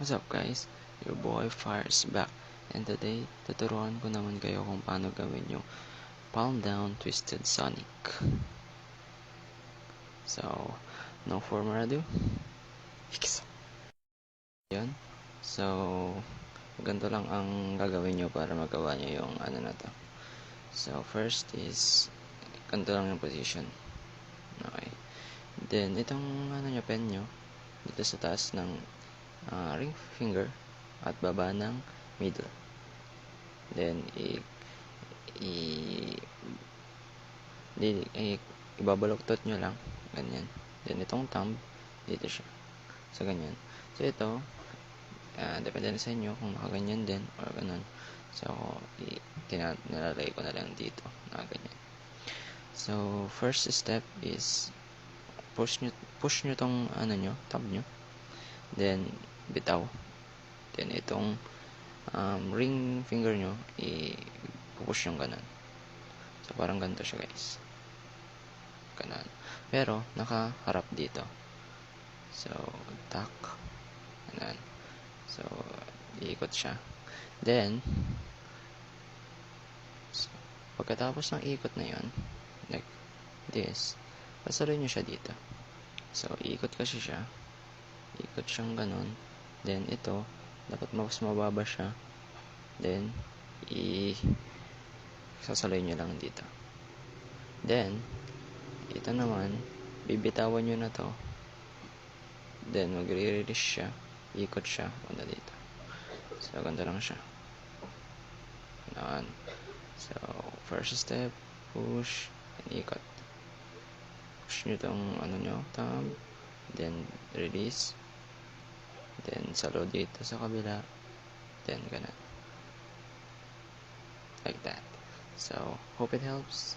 What's up guys? Your boy Fires back, and today tuturuan ko naman kayo kung paano gawin yung palm down twisted Sonic. So, no further ado. Yan. So, ganito lang ang gagawin nyo para magawa nyo yung ano na to. So, first is ganito lang yung position. Okay. Then, itong ano nyo, pen nyo dito sa taas ng ring finger at baba ng middle. Then ibabaluktot nyo lang ganyan. Then itong thumb dito siya. So ganyan. So ito depende na sa inyo kung nakaganyan din or ganun. So nilalagay ko na lang dito na ganyan. So first step is push nyo tong ano nyo, thumb nyo. Then bitaw. Then itong ring finger nyo, i-push yung ganun. So parang ganito siya guys. Ganun. Pero nakaharap dito. So tack. Ganun. So iikot siya. Then so, pagkatapos ng ikot na yon, like this, pasaluin nyo siya dito. So iikot kasi siya. Ikot siyang ganun. Then ito, dapat mas mababa siya. Then sasaloy nyo lang dito. Then ito naman, bibitawan nyo na to. Then magre-release siya. Ikot siya punta dito. So ganito lang siya. Ganun. So first step, push and ikot. Push nyo tong ano nyo, thumb. Then release. Then salo dito sa kabila. Then ganun. Like that. So hope it helps.